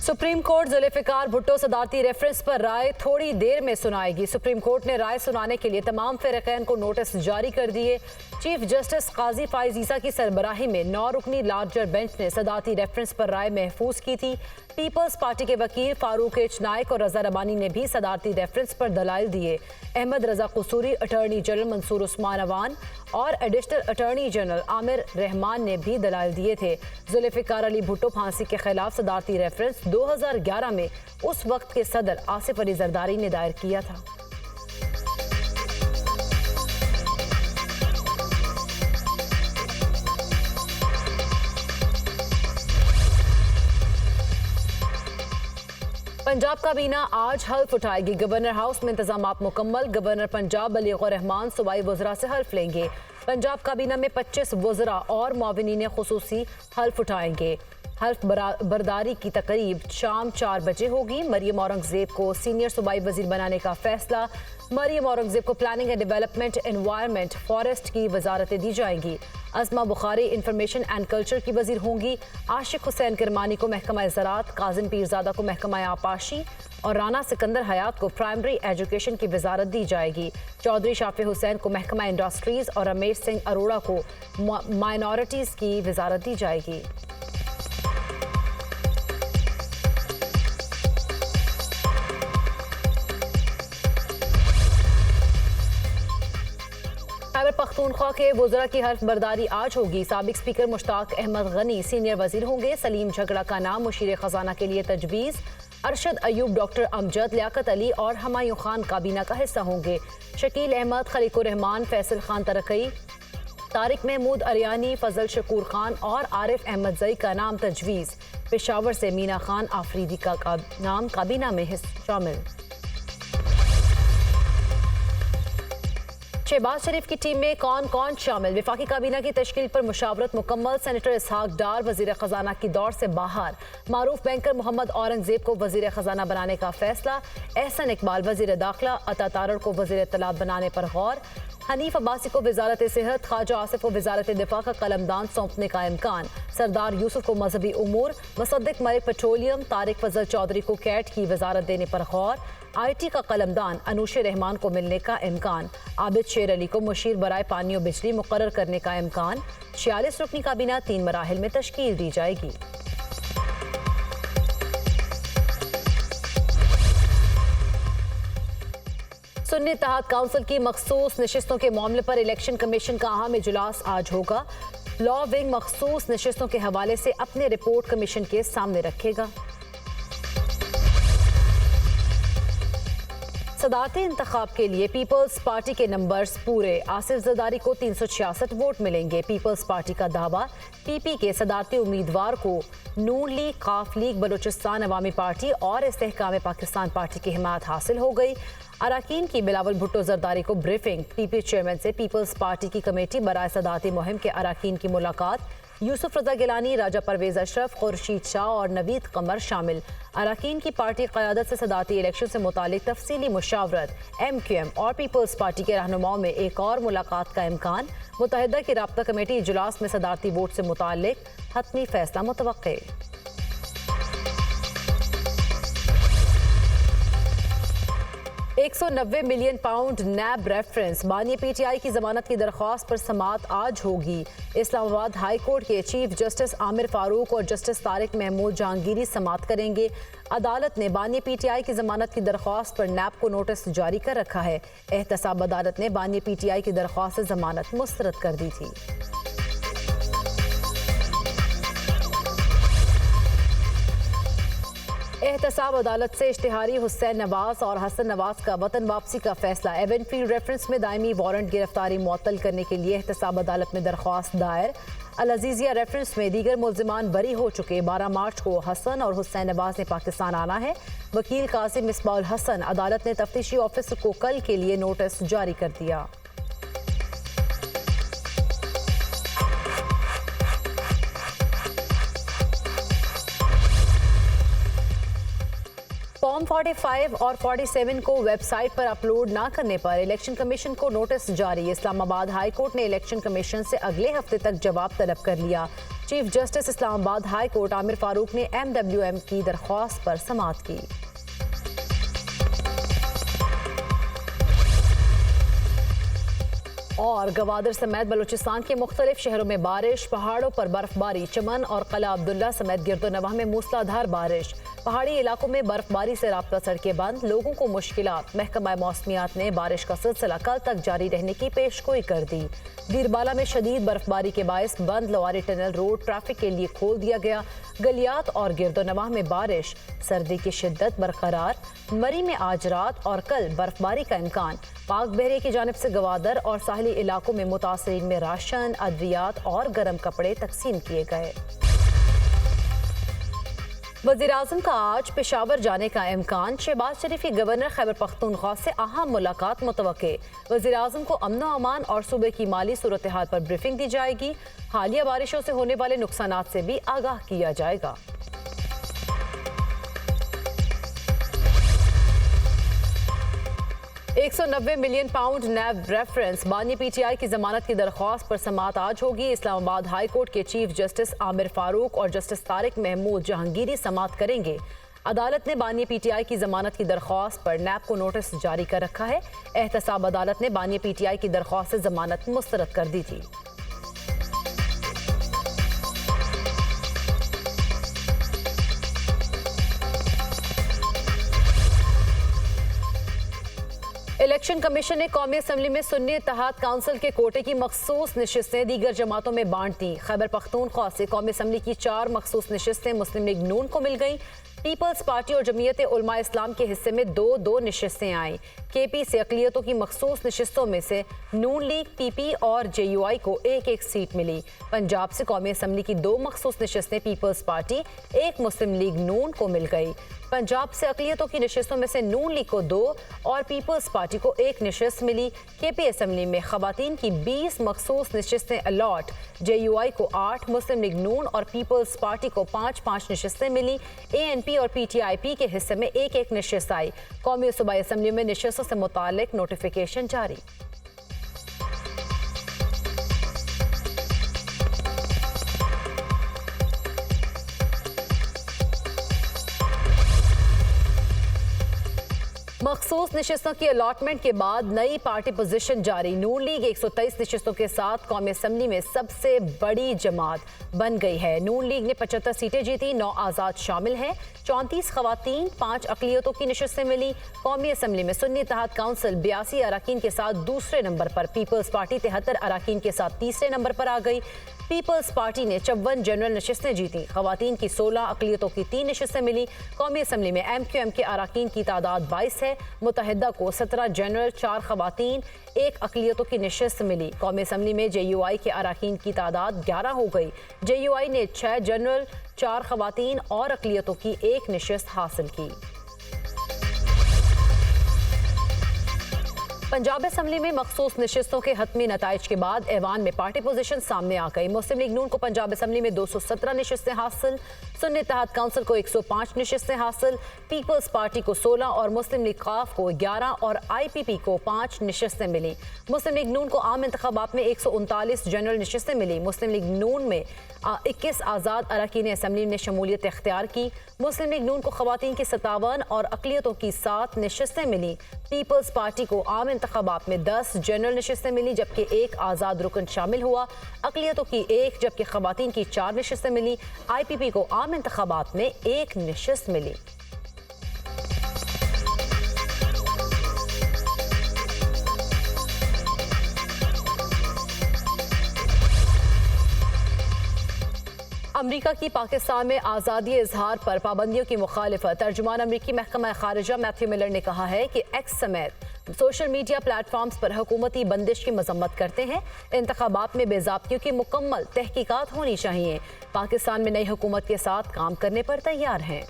Supreme court Zulfikar Bhutto सदारती reference पर राय थोड़ी देर में सुनाएगी। सुप्रीम कोर्ट ने राय सुनाने के लिए तमाम फ़िरक़ैन को नोटिस जारी कर दिए। चीफ जस्टिस काजी फाइज ईसा की सरबराही में 9 रुकनी लार्जर बेंच ने सदारती रेफरेंस पर राय महफूज की थी। पीपल्स पार्टी के वकील फारूक एच नाइक और रजा रबानी ने भी सदारती रेफरेंस पर दलाइल दिए। अहमद रजा कसूरी, अटॉर्नी जनरल मंसूर उस्मान अवान और additional attorney general Aamir Rahman ने भी दलाइल दिए थे। जुल्फिकार अली भुट्टो फांसी के खिलाफ सदारती रेफरेंस 2011 में उस वक्त के सदर आसिफ अली जरदारी ने दायर किया था। पंजाब काबीना आज हल्फ उठाएगी। गवर्नर हाउस में इंतजामात मुकम्मल। गवर्नर पंजाब बलीगुर रहमान सूबाई वज़रा से हल्फ लेंगे। पंजाब काबीना में 25 वज़रा और मुआविनीन खुसूसी हल्फ उठाएंगे। हल्फ बरदारी की तकरीब शाम 4 बजे होगी। मरियम औरंगजेब को सीनियर सूबाई वजीर बनाने का फैसला। मरियम औरंगजेब को planning and development, environment, forest की वजारतें दी जाएंगी। Azma Bukhari information and culture की वजीर होंगी। आशिक हुसैन किरमानी को महकमा ज़राअत, काजिम पीरजादा को महकमा आपाशी और राना सिकंदर हयात को प्राइमरी एजुकेशन की वजारत दी जाएगी। चौधरी शाफी हुसैन को महकमा इंडस्ट्रीज़ और रमेश सिंह अरोड़ा को माइनॉरिटीज़ की वजारत दी जाएगी। खैबर पख्तूनख्वा के वज़रा की हल्फ बरदारी आज होगी। साबिक स्पीकर मुश्ताक अहमद गनी सीनियर वजीर होंगे। सलीम झगड़ा का नाम मुशीर खजाना के लिए तजवीज़। अरशद अयूब, डॉक्टर अमजद, लियाकत अली और हमायूं खान काबीना का हिस्सा होंगे। शकील अहमद, खलीकुर रहमान, फैसल खान तरकई, तारिक महमूद अरियानी, फजल शकूर खान और आरिफ अहमद जई का नाम तजवीज़। पेशावर से मीना खान आफरीदी का नाम काबीना में शामिल। शहबाज शरीफ की टीम में कौन कौन शामिल? वफाकी काबीना की तश्कील पर मुशावरत मुकम्मल। सेनेटर इसहाक डार वजीर खजाना की दौर से बाहर। मारूफ बैंकर मोहम्मद औरंगजेब को वजीर खजाना बनाने का फैसला। एहसन इकबाल वजीर दाखिला, अता तारड़ को वजीर इत्तलात बनाने पर गौर। हनीफ अब्बासी को वजारत सेहत, ख्वाजा आसिफ को वजारत दिफा का कलमदान सौंपने का इम्कान। सरदार यूसुफ को मजहबी उमूर, मुसद्दिक मलिक पेट्रोलियम, तारिक फजल चौधरी को कैट की वजारत देने पर गौर। IT का कलमदान अनूशे रहमान को मिलने का इम्कान। आबिद शेर अली को मुशीर बराए पानी और बिजली मुकर्रर करने का इम्कान। 46 रुकनी काबीना 3 मराहिल में तश्कील दी जाएगी। सुन्नी इत्तेहाद काउंसिल की मखसूस नशिस्तों के मामले पर इलेक्शन कमीशन का अहम इजलास आज होगा। लॉ विंग मखसूस नशिस्तों के हवाले से अपनी रिपोर्ट कमीशन के सामने रखेगा। सदारती इंतखाब के लिए पीपल्स पार्टी के नंबर्स पूरे। आसिफ जरदारी को 366 वोट मिलेंगे। पीपल्स पार्टी का दावा, PP के सदारती उम्मीदवार को नून लीग, काफ लीग, बलूचिस्तान अवामी पार्टी और इस्तेहकाम पाकिस्तान पार्टी की हिमायत हासिल हो गई। अरकान की बिलावल भुट्टो जरदारी को ब्रीफिंग। PP चेयरमैन से पीपल्स पार्टी की कमेटी बराए सदारती मुहिम के अरकान की मुलाकात। यूसुफ रजा गिलानी, राजा परवेज अशरफ, खुर्शीद शाह और नवीद कमर शामिल। अरकान की पार्टी क़यादत से सदारती इलेक्शन से मुतालिक तफसीली मुशावरत। MQM और पीपल्स पार्टी के रहनुमाओं में एक और मुलाकात का इम्कान। मुत्तहिदा की राब्ता कमेटी इजलास में सदारती वोट से मुतालिक हतमी फैसला मुतवक्के। 190 मिलियन पाउंड नैब रेफरेंस। बानी PTI की जमानत की दरख्वास्त पर समाअत आज होगी। इस्लामाबाद हाई कोर्ट के चीफ जस्टिस आमिर फारूक और जस्टिस तारिक महमूद जहांगीरी समाअत करेंगे। अदालत ने बानी PTI की जमानत की दरख्वास्त पर नैब को नोटिस जारी कर रखा है। एहतसाब अदालत ने बानी PTI की दरख्वास्त से जमानत मुस्तरद कर दी थी। एहतसाब अदालत से इश्तिहारी हुसैन नवाज और हसन नवाज का वतन वापसी का फैसला। एवेनफील्ड रेफरेंस में दायमी वारंट गिरफ्तारी मुअत्तल करने के लिए एहतसाब अदालत में दरख्वास्त दायर। अल अजीजिया रेफरेंस में दीगर मुल्जिमान बरी हो चुके। 12 मार्च को हसन और हुसैन नवाज ने पाकिस्तान आना है। वकील कासिम मिसबाउल हसन, अदालत ने तफ्तीशी ऑफिसर को कल के लिए नोटिस जारी कर दिया। फॉर्म 45 और 47 को वेबसाइट पर अपलोड न करने पर इलेक्शन कमीशन को नोटिस जारी। इस्लामाबाद हाई कोर्ट ने इलेक्शन कमीशन से अगले हफ्ते तक जवाब तलब कर लिया। Chief justice Islamabad high court Aamir Farooq ने MWM की दरख्वास्त पर समाअत की। और गवादर समेत बलूचिस्तान के मुख्तलिफ शहरों में बारिश, पहाड़ों पर बर्फबारी, चमन और कला अब्दुल्ला समेत गिरदोनवाह में मूसलाधार बारिश। पहाड़ी इलाकों में बर्फबारी से राब्ता सड़कें बंद, लोगों को मुश्किलात। महकमा मौसमियात ने बारिश का सिलसिला कल तक जारी रहने की पेशगोई कर दी। बीरबाला में शदीद बर्फबारी के बायस बंद लवारी टनल रोड ट्रैफिक के लिए खोल दिया गया। गलियात और गिरदोनवाह में बारिश, सर्दी की शिद्दत बरकरार। मरी में आज रात और कल बर्फबारी का इम्कान। पाक बहरे की जानिब से गवादर और साहली इलाकों में मुतासरीन में राशन, अद्वियात और गर्म कपड़े तकसीम किए गए। वज़ीर-ए-आज़म का आज पेशावर जाने का इम्कान। शहबाज शरीफ की गवर्नर खैबर पख्तूनख्वा से अहम मुलाकात मुतवक्के। वज़ीर-ए-आज़म को अमन व अमान और सूबे की माली सूरत हाल पर ब्रीफिंग दी जाएगी। हालिया बारिशों से होने वाले नुकसानात से भी आगाह किया जाएगा। £190 मिलियन नैब रेफरेंस। बानी PTI की जमानत की दरख्वास्त पर समाअत आज होगी। इस्लामाबाद हाई कोर्ट के चीफ जस्टिस आमिर फारूक और जस्टिस तारिक महमूद जहांगीरी समाअत करेंगे। अदालत ने बानी PTI की जमानत की दरख्वास्त पर नैब को नोटिस जारी कर रखा है। एहतसाब अदालत ने बानी PTI की दरख्वास्त से जमानत मुस्तरद कर दी थी। इलेक्शन कमीशन ने कौमी असम्बली में सुन्नी इत्तेहाद काउंसिल के कोटे की मखसूस नशिस्तें दीगर जमातों में बांट दी। खैबर पख्तूनख्वा से कौमी असम्बली की 4 मखसूस नशिस्तें मुस्लिम लीग नून को मिल गई। पीपल्स पार्टी और जमीयत उलमा इस्लाम के हिस्से में 2-2 नशिस्तें आईं। KP से अकलियतों की मखसूस नशिस्तों में से नून लीग, PP और JUI को 1-1 सीट मिली। पंजाब से कौमी असम्बली की 2 मखसूस नशिस्तें पीपल्स पार्टी, 1 मुस्लिम लीग नून को मिल गई। पंजाब से अकलियतों की नशिस्तों में से नून लीग को 2 और पीपल्स पार्टी को 1 नशिस्त मिली। KP असम्बली में खवातीन की 20 मखसूस नशिस्तें अलॉट, JUI को 8, मुस्लिम लीग नून और पीपल्स पार्टी को 5-5 नशिस्तें मिली। ANP और PTIP के हिस्से में 1-1 नशिस्त आई। कौमी सूबाई असम्बली में नशिस्तों से मुतालिक नोटिफिकेशन जारी। मखसूस नशिस्तों की अलॉटमेंट के बाद नई पार्टी पोजीशन जारी। नून लीग 123 नशिस्तों के साथ कौमी असम्बली में सबसे बड़ी जमात बन गई है। नून लीग ने 75 सीटें जीती, 9 आज़ाद शामिल हैं। 34 खवातीन, 5 अकलियतों की नशिस्तें मिली। कौमी असम्बली में सुन्नी इत्तेहाद काउंसिल 82 अराकीन के साथ दूसरे नंबर पर। पीपल्स पार्टी 73 अराकीन के साथ तीसरे नंबर पर आ गई। पीपल्स पार्टी ने 54 जनरल नशिस्तें जीती। खवातीन की 16, अकलियतों की 3 नशिस्तें मिली। कौमी असम्बली में MQM के अराकीन की तादाद 22 है। मुत्तहिदा को 17 जनरल, 4 खवातीन, 1 अकलियतों की नशिस्त मिली। कौमी असम्बली में JUI के अराकीन की तादाद 11 हो गई। JUI ने 6 जनरल, 4 खवातीन और अकलियतों की 1 नशिस्त हासिल की। पंजाब असम्बली में मखसूस नशिस्तों के हतमी नताइज के बाद ऐवान में पार्टी पोजीशन सामने आ गई। मुस्लिम लीग नून को पंजाब असम्बली में 217 नशिस्तें हासिल, सुन्नी इत्तेहाद काउंसिल को 105 नशिस्तें हासिल, पीपल्स पार्टी को 16 और मुस्लिम लीग काफ को 11 और IPP को 5 नशिस्तें मिली। मुस्लिम लीग नून को आम इंतखाबात में 139 जनरल नशिस्तें मिली। मुस्लिम लीग नून में 21 आज़ाद अरकान असम्बली ने शमूलियत इख्तियार की। मुस्लिम लीग नून को खवातीन की 57 और अकलियतों की 7 नशिस्तें मिली। पीपल्स पार्टी को आम इंतखाबात में 10 जनरल नशिस्तें मिली, जबकि 1 आज़ाद रुकन शामिल हुआ। अकलियतों की 1 जबकि खवातीन की 4 नशिस्तें मिली। IPP को आम इंतखाबात में 1 नशिस्त मिली। अमरीका की पाकिस्तान में आज़ादी इजहार पर पाबंदियों की मुखालिफत। तर्जुमान अमरीकी महकमा खारिजा मैथ्यू मिलर ने कहा है कि एक्स समेत सोशल मीडिया प्लेटफॉर्म्स पर हुकूमती बंदिश की मजम्मत करते हैं। इंतखाबात में बेज़ाब्तियों की मुकम्मल तहकीकात होनी चाहिए। पाकिस्तान में नई हुकूमत के साथ काम करने पर तैयार हैं।